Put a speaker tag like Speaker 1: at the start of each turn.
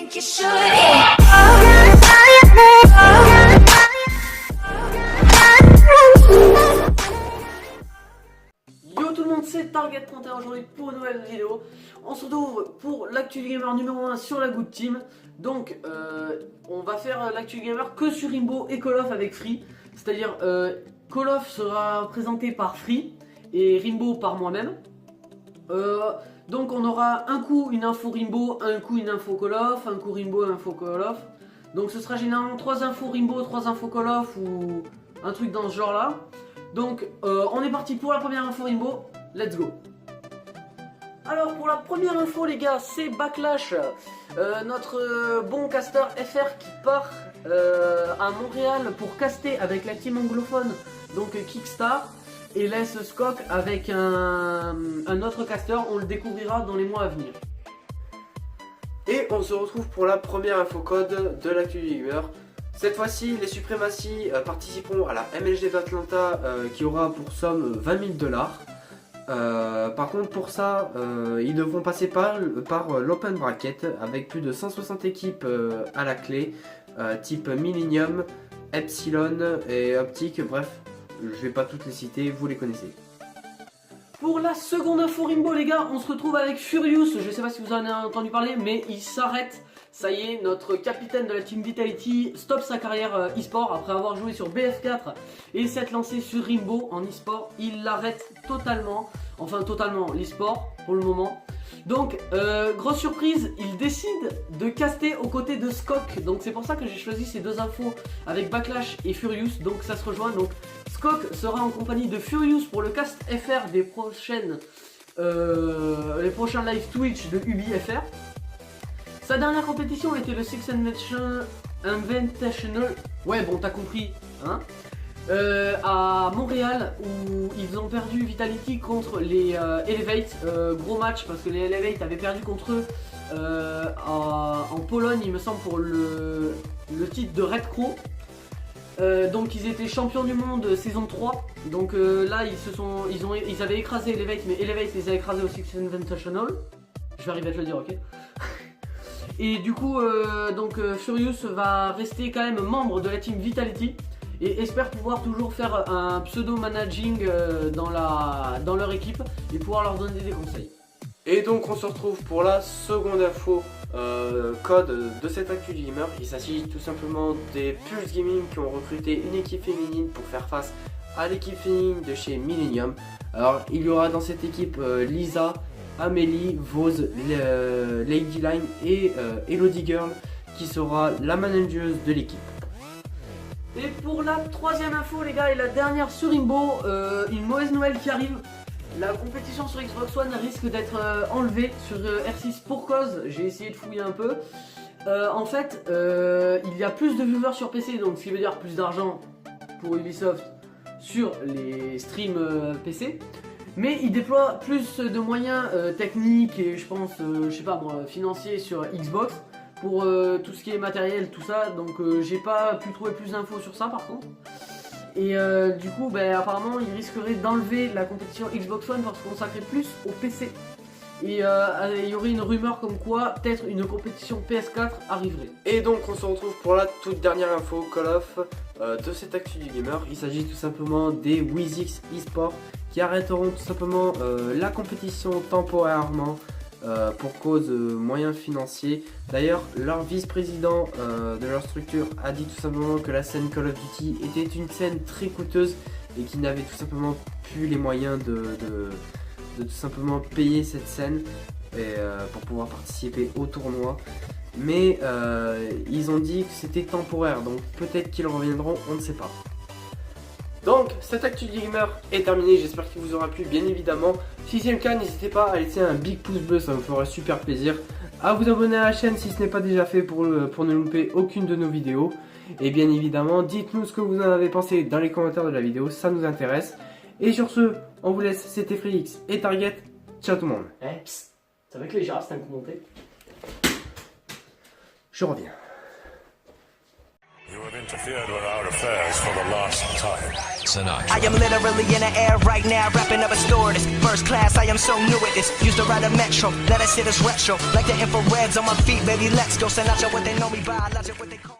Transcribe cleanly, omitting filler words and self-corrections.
Speaker 1: think you should. Yeah.
Speaker 2: Yo tout le monde, c'est Target31 aujourd'hui pour une nouvelle vidéo. On se retrouve pour l'actu du gamer numéro 1 sur la Good Team. Donc on va faire l'actu du gamer que sur Rainbow et Call of avec Free. C'est-à-dire Call of sera présenté par Free et Rainbow par moi-même. Donc on aura un coup une info Rainbow, un coup une info Call of, un coup Rainbow, info Call of. Donc ce sera généralement 3 infos Rainbow, 3 infos Call of ou un truc dans ce genre là. Donc on est parti pour la première info Rainbow, let's go. Alors pour la première info les gars, c'est Backlash, notre bon caster FR qui part à Montréal pour caster avec la team anglophone, donc Kickstar, et laisse Skok avec un autre caster, on le découvrira dans les mois à venir.
Speaker 3: Et on se retrouve pour la première infocode de l'actu du gamer. Cette fois-ci, les Supremacy participeront à la MLG d'Atlanta qui aura pour somme 20 000 $. Par contre, pour ça, ils devront passer par l'Open Bracket avec plus de 160 équipes à la clé, type Millennium, Epsilon et Optic. Bref, je vais pas toutes les citer, vous les connaissez.
Speaker 2: Pour la seconde info Rainbow les gars, on se retrouve avec Furious, je sais pas si vous en avez entendu parler, mais il s'arrête. Ça y est, notre capitaine de la team Vitality stoppe sa carrière e-sport après avoir joué sur BF4 et s'être lancé sur Rainbow en e-sport. Il l'arrête totalement, enfin totalement l'e-sport pour le moment. Donc grosse surprise, il décide de caster aux côtés de Skok. Donc c'est pour ça que j'ai choisi ces deux infos avec Backlash et Furious. Donc ça se rejoint. Donc Skok sera en compagnie de Furious pour le cast FR des prochaines les prochains live Twitch de UbiFR. Sa dernière compétition était le Six Invitational, ouais bon t'as compris hein, à Montréal où ils ont perdu Vitality contre les Elevate, gros match parce que les Elevate avaient perdu contre eux en Pologne il me semble pour le titre de Red Crow. Donc ils étaient champions du monde saison 3. Donc là ils avaient écrasé Elevate, mais Elevate les a écrasés au Six Invitational. Je vais arriver à te le dire, ok. Et du coup, Furious va rester quand même membre de la team Vitality et espère pouvoir toujours faire un pseudo managing dans leur équipe et pouvoir leur donner des conseils.
Speaker 3: Et donc on se retrouve pour la seconde info code de cette actu du gamer. Il s'agit tout simplement des Pulse Gaming qui ont recruté une équipe féminine pour faire face à l'équipe féminine de chez Millennium. Alors il y aura dans cette équipe Lisa, Amélie, Vose, Ladyline et Elodie Girl qui sera la manageuse de l'équipe.
Speaker 2: Et pour la troisième info les gars et la dernière sur Rainbow, une mauvaise nouvelle qui arrive. La compétition sur Xbox One risque d'être enlevée sur R6 pour cause, j'ai essayé de fouiller un peu. En fait, il y a plus de viewers sur PC, donc ce qui veut dire plus d'argent pour Ubisoft sur les streams PC. Mais il déploie plus de moyens techniques et je pense, je sais pas moi, financiers sur Xbox pour tout ce qui est matériel, tout ça. Donc j'ai pas pu trouver plus d'infos sur ça par contre. Et du coup, apparemment, il risquerait d'enlever la compétition Xbox One pour se consacrer plus au PC. Et il y aurait une rumeur comme quoi peut-être une compétition PS4 arriverait.
Speaker 3: Et donc on se retrouve pour la toute dernière info Call of de cette actu du gamer. Il s'agit tout simplement des Wizix eSports qui arrêteront tout simplement la compétition temporairement pour cause moyens financiers. D'ailleurs leur vice-président de leur structure a dit tout simplement que la scène Call of Duty était une scène très coûteuse et qu'ils n'avaient tout simplement plus les moyens de tout simplement payer cette scène et, pour pouvoir participer au tournoi. Mais ils ont dit que c'était temporaire, donc peut-être qu'ils reviendront, on ne sait pas. Donc cette actu gamer est terminée, j'espère qu'il vous aura plu bien évidemment. Si c'est le cas, n'hésitez pas à laisser un big pouce bleu, ça me ferait super plaisir. À vous abonner à la chaîne si ce n'est pas déjà fait pour ne louper aucune de nos vidéos. Et bien évidemment, dites-nous ce que vous en avez pensé dans les commentaires de la vidéo, ça nous intéresse. Et sur ce, on vous laisse, c'était Frélix et Target. Ciao tout le monde.
Speaker 2: Psst, c'est vrai que les gars, c'est un coup monté.
Speaker 3: Je reviens.
Speaker 4: You have interfered with our affairs for the last time.
Speaker 5: Sinatra.
Speaker 6: I am literally in the air right now, rapping up a stewardess. First class, I am so new at this. Used to ride a metro, let us hit us retro. Like the infrareds on my feet, baby, let's go. Sinatra, what they know me by, Logic, what they call